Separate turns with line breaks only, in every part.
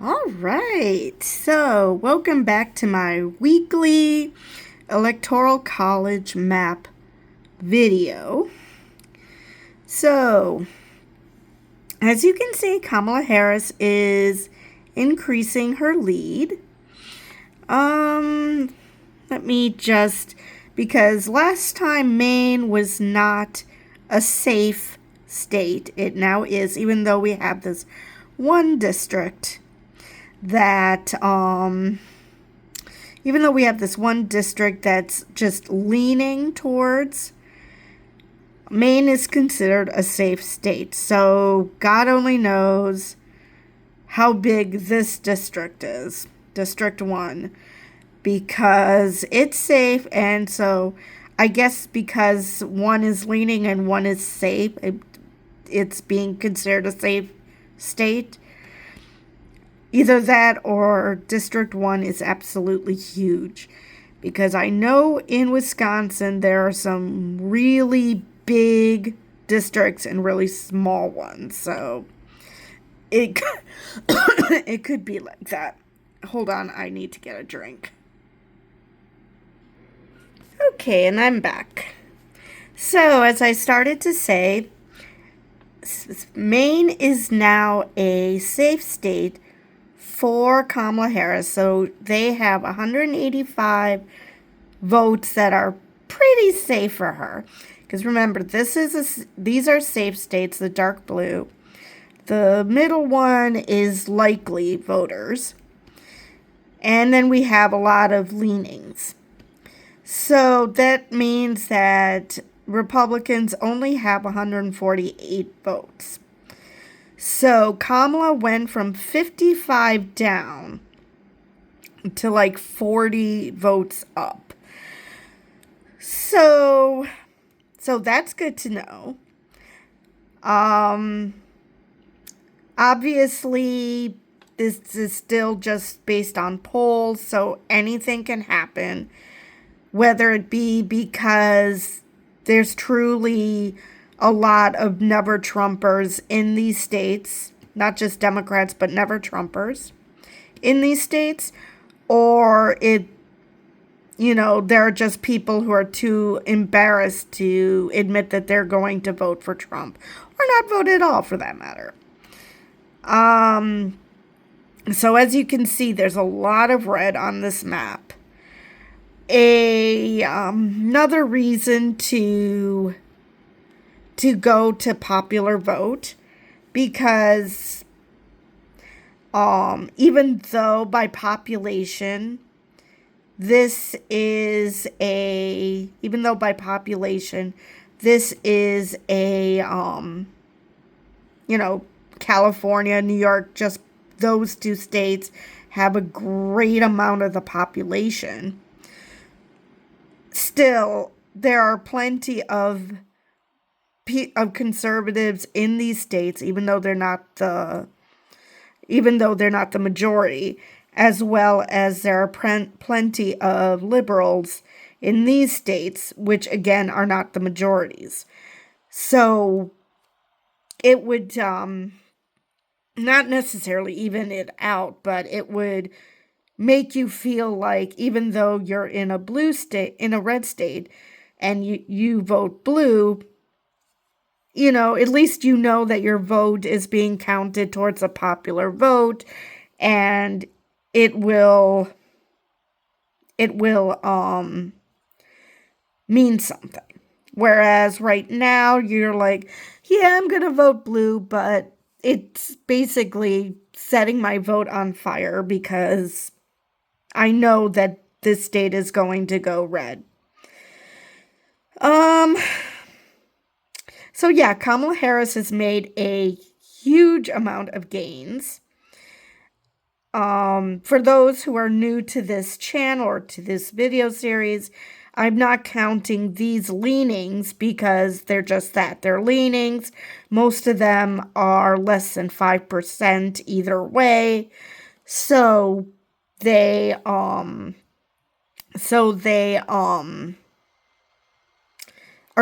All right, so welcome back to my weekly Electoral College map video. So, as you can see, Kamala Harris is increasing her lead. Um, Let me just, because last time Maine was not a safe state, it now is, even though we have this one district that even though we have this one district that's just leaning towards, Maine is considered a safe state. So God only knows how big this district is, District 1, because it's safe. And so I guess because one is leaning and one is safe, it's being considered a safe state. Either that or District 1 is absolutely huge, because I know in Wisconsin there are some really big districts and really small ones. So it it could be like that. Hold on, I need to get a drink. Okay, and I'm back. So, as I started to say, Maine is now a safe state for Kamala Harris. So they have 185 votes that are pretty safe for her. Because remember, these are safe states, the dark blue. The middle one is likely voters. And then we have a lot of leanings. So that means that Republicans only have 148 votes. So Kamala went from 55 down to like 40 votes up. So that's good to know. Obviously this is still just based on polls, so anything can happen, whether it be because there's truly a lot of never Trumpers in these states, not just Democrats, but never Trumpers in these states, or there are just people who are too embarrassed to admit that they're going to vote for Trump, or not vote at all for that matter. So as you can see, there's a lot of red on this map. Another reason to go to popular vote, because even though by population this is a California, New York, just those two states have a great amount of the population. Still, there are plenty of conservatives in these states, even though they're not the majority, as well as there are plenty of liberals in these states, which again are not the majorities. So it would not necessarily even it out, but it would make you feel like even though you're in a red state, and you vote blue, at least you know that your vote is being counted towards a popular vote, and it will mean something. Whereas right now you're like, yeah, I'm going to vote blue, but it's basically setting my vote on fire because I know that this state is going to go red. So yeah, Kamala Harris has made a huge amount of gains. For those who are new to this channel or to this video series, I'm not counting these leanings because they're just that. They're leanings. Most of them are less than 5% either way. So they are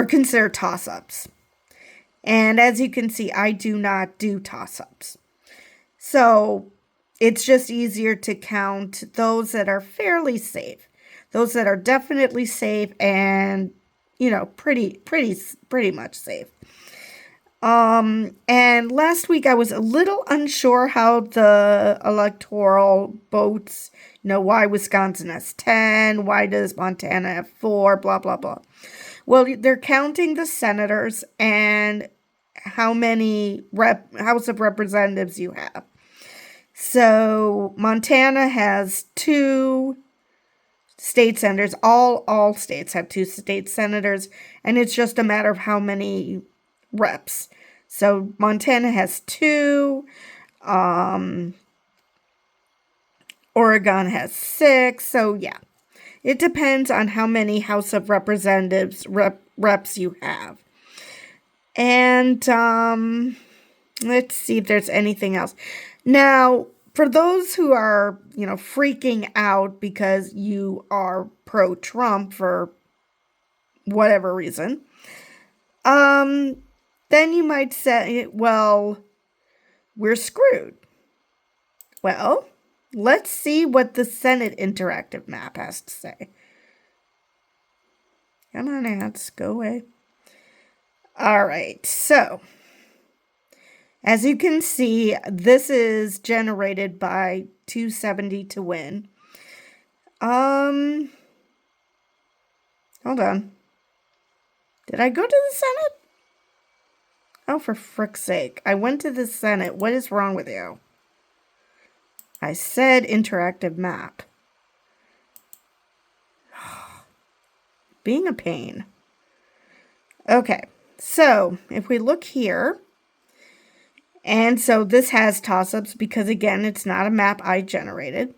considered toss-ups. And as you can see, I do not do toss-ups. So it's just easier to count those that are fairly safe, those that are definitely safe and, pretty much safe. And last week I was a little unsure how the electoral votes, why Wisconsin has 10, why does Montana have 4, blah, blah, blah. Well, they're counting the senators and how many House of Representatives you have. So Montana has 2 state senators. All states have 2 state senators, and it's just a matter of how many reps. So Montana has 2. Oregon has 6. So yeah, it depends on how many House of Representatives reps you have. And let's see if there's anything else. Now, for those who are, freaking out because you are pro-Trump for whatever reason, then you might say, well, we're screwed. Well, let's see what the Senate interactive map has to say. Come on, ads, go away. All right, so as you can see, this is generated by 270 to win. Hold on. Did I go to the Senate? Oh, for frick's sake. I went to the Senate. What is wrong with you? I said interactive map. Being a pain. Okay, so if we look here, and so this has toss-ups because, again, it's not a map I generated.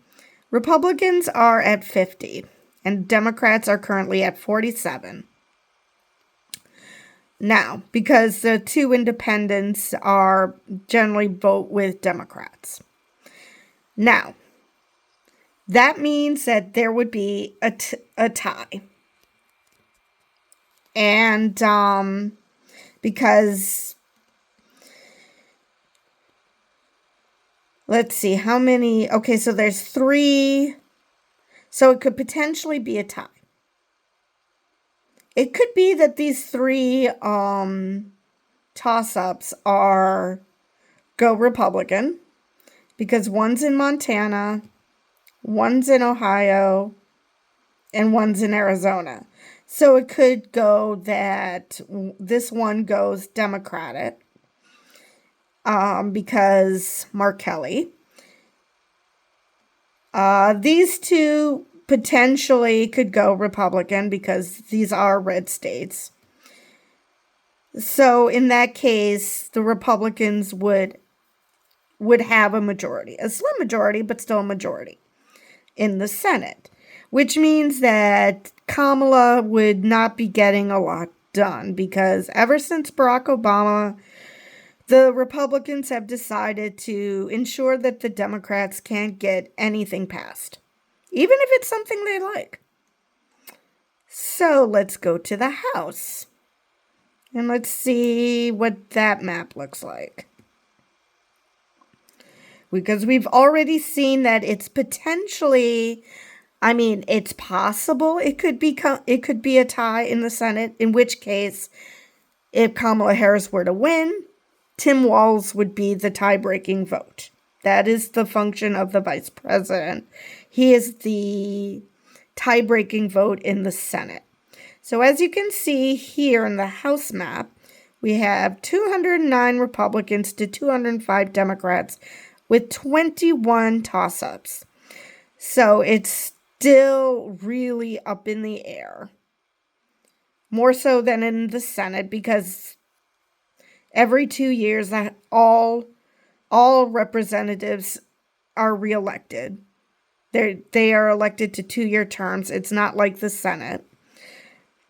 Republicans are at 50, and Democrats are currently at 47. Now, because the 2 independents are generally vote with Democrats. Now, that means that there would be a tie. And because, let's see, how many, okay, so there's 3, so it could potentially be a tie. It could be that these 3 toss-ups are go Republican, because one's in Montana, one's in Ohio, and one's in Arizona. So it could go that this one goes Democratic, because Mark Kelly. These 2 potentially could go Republican because these are red states. So in that case, the Republicans would have a majority, a slim majority, but still a majority in the Senate, which means that Kamala would not be getting a lot done because ever since Barack Obama, the Republicans have decided to ensure that the Democrats can't get anything passed, even if it's something they like. So let's go to the House. And let's see what that map looks like. Because we've already seen that it's potentially, it's possible it could be a tie in the Senate, in which case, if Kamala Harris were to win, Tim Walz would be the tie-breaking vote. That is the function of the vice president. He is the tie-breaking vote in the Senate. So as you can see here in the House map, we have 209 Republicans to 205 Democrats with 21 toss-ups. So it's still really up in the air. More so than in the Senate, because every 2 years all representatives are reelected. They are elected to 2-year terms. It's not like the Senate.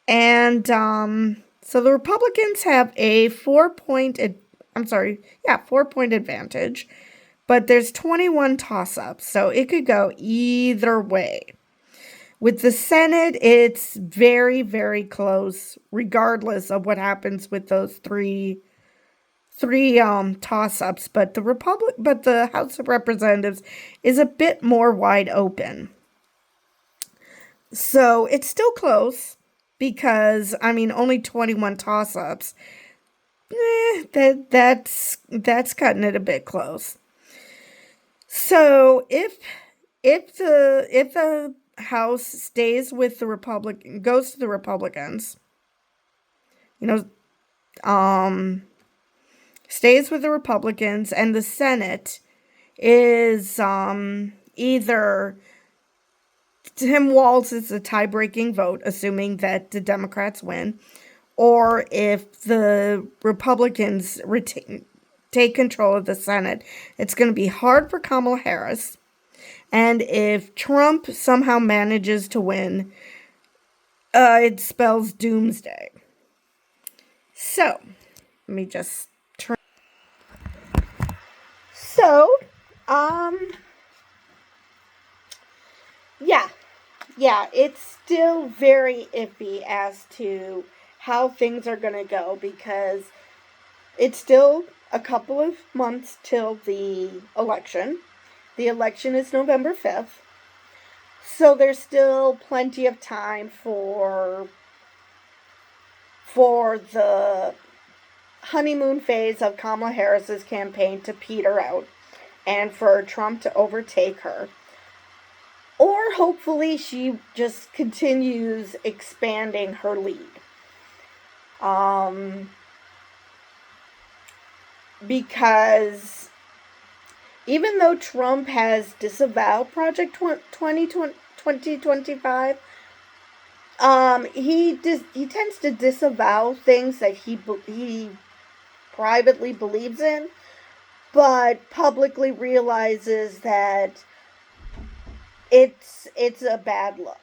And so the Republicans have a 4-point advantage, but there's 21 toss-ups, so it could go either way. With the Senate, it's very, very close, regardless of what happens with those 3 three toss-ups, but the House of Representatives is a bit more wide open. So it's still close because only 21 toss-ups. That's cutting it a bit close. So if the House stays with the goes to the Republicans, stays with the Republicans, and the Senate is either Tim Walz is a tie-breaking vote, assuming that the Democrats win, or if the Republicans take control of the Senate, it's going to be hard for Kamala Harris. And if Trump somehow manages to win, it spells doomsday. So, let me just turn. So, yeah, it's still very iffy as to how things are going to go because it's still a couple of months till the election. The election is November 5th. So there's still plenty of time for the honeymoon phase of Kamala Harris's campaign to peter out and for Trump to overtake her. Or hopefully she just continues expanding her lead. Because even though Trump has disavowed Project 2025, he tends to disavow things that he privately believes in, but publicly realizes that it's a bad look.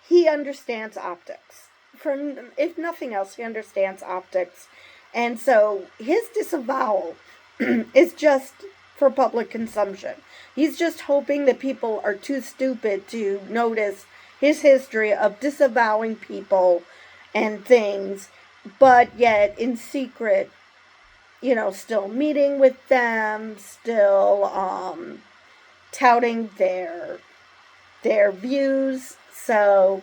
He understands optics. If nothing else, he understands optics. And so his disavowal is just for public consumption. He's just hoping that people are too stupid to notice his history of disavowing people and things, but yet in secret, still meeting with them, still touting their views. So,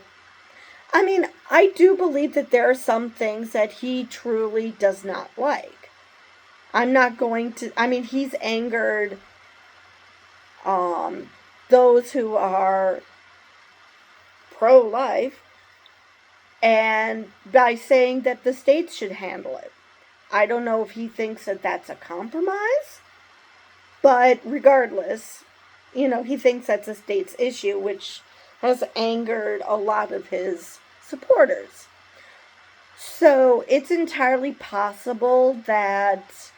I do believe that there are some things that he truly does not like. I'm not going to, he's angered those who are pro-life, and by saying that the states should handle it. I don't know if he thinks that that's a compromise, but regardless, he thinks that's a state's issue, which has angered a lot of his supporters. So it's entirely possible that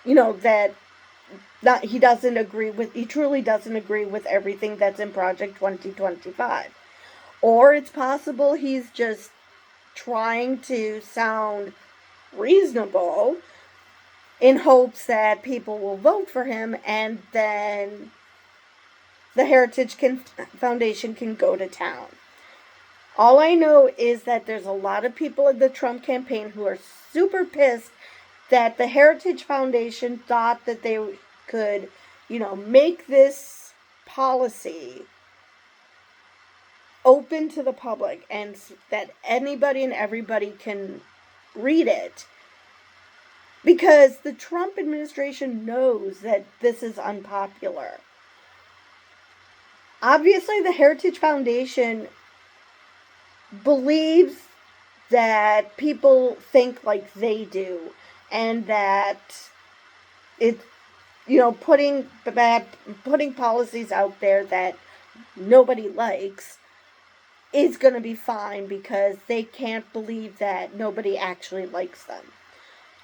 he truly doesn't agree with everything that's in Project 2025. Or it's possible he's just trying to sound reasonable in hopes that people will vote for him, and then the Heritage Foundation can go to town. All I know is that there's a lot of people in the Trump campaign who are super pissed that the Heritage Foundation thought that they could, make this policy open to the public and that anybody and everybody can read it. Because the Trump administration knows that this is unpopular. Obviously, the Heritage Foundation believes that people think like they do, and that it's, putting policies out there that nobody likes is going to be fine because they can't believe that nobody actually likes them.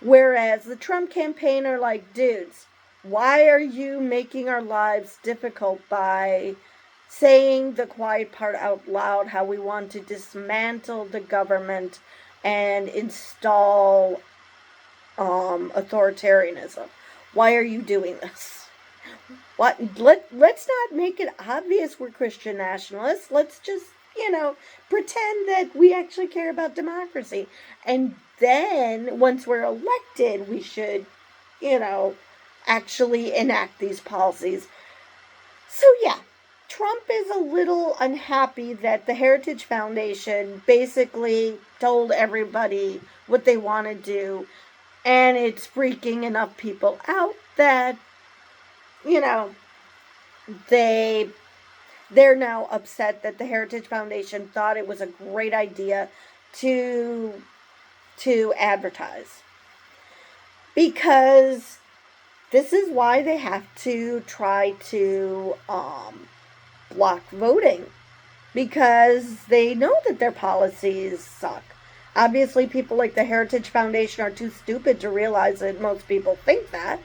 Whereas the Trump campaign are like, dudes, why are you making our lives difficult by saying the quiet part out loud, how we want to dismantle the government and install authoritarianism? Why are you doing this? Let's not make it obvious we're Christian nationalists. Let's just, pretend that we actually care about democracy and then once we're elected, we should, actually enact these policies. So, yeah, Trump is a little unhappy that the Heritage Foundation basically told everybody what they want to do, and it's freaking enough people out that, you know, they they're now upset that the Heritage Foundation thought it was a great idea to advertise, because this is why they have to try to block voting, because they know that their policies suck. Obviously, people like the Heritage Foundation are too stupid to realize that most people think that.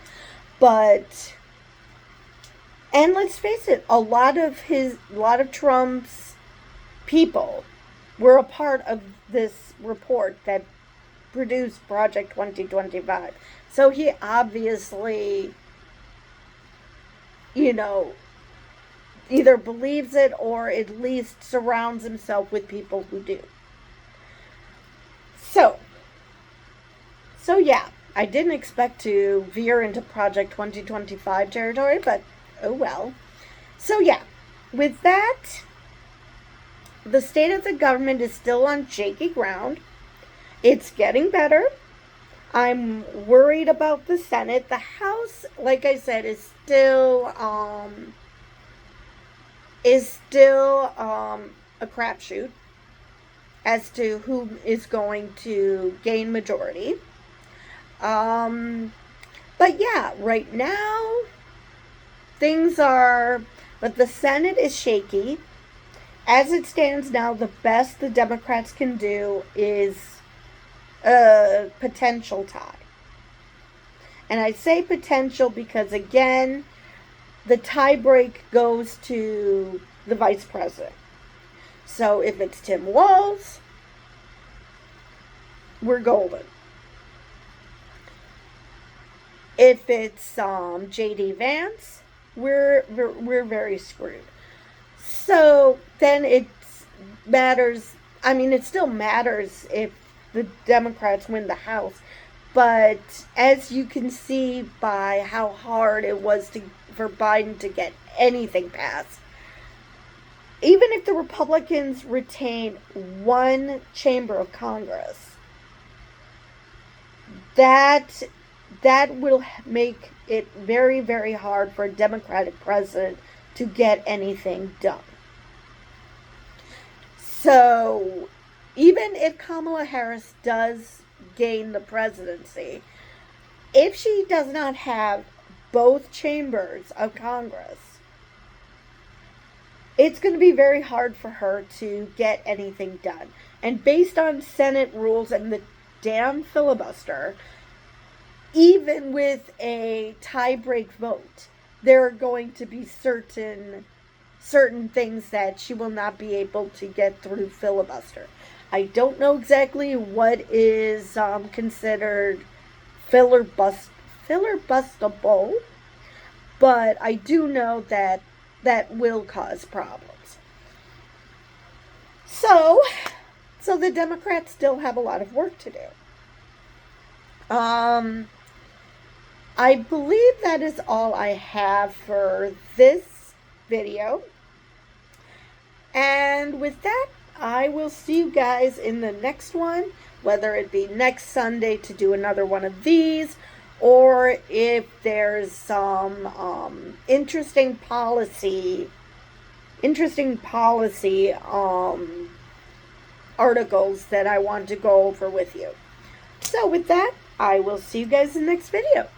But, and let's face it, a lot of Trump's people were a part of this report that produced Project 2025. So he obviously, either believes it or at least surrounds himself with people who do. So yeah, I didn't expect to veer into Project 2025 territory, but oh well. So yeah, with that, the state of the government is still on shaky ground. It's getting better. I'm worried about the Senate. The House, like I said, is still a crapshoot as to who is going to gain majority. But yeah, right now but the Senate is shaky. As it stands now, the best the Democrats can do is a potential tie. And I say potential because, again, the tie break goes to the vice president. So if it's Tim Walz, we're golden. If it's J.D. Vance, we're very screwed. So then it still matters if the Democrats win the House. But as you can see by how hard it was for Biden to get anything passed, even if the Republicans retain one chamber of Congress, that will make it very, very hard for a Democratic president to get anything done. So even if Kamala Harris does gain the presidency, if she does not have both chambers of Congress, it's going to be very hard for her to get anything done. And based on Senate rules and the damn filibuster, even with a tie-break vote, there are going to be certain things that she will not be able to get through filibuster. I don't know exactly what is considered filibustable, but I do know that will cause problems. So the Democrats still have a lot of work to do. I believe that is all I have for this video. And with that, I will see you guys in the next one, whether it be next Sunday to do another one of these, or if there's some interesting policy articles that I want to go over with you. So with that, I will see you guys in the next video.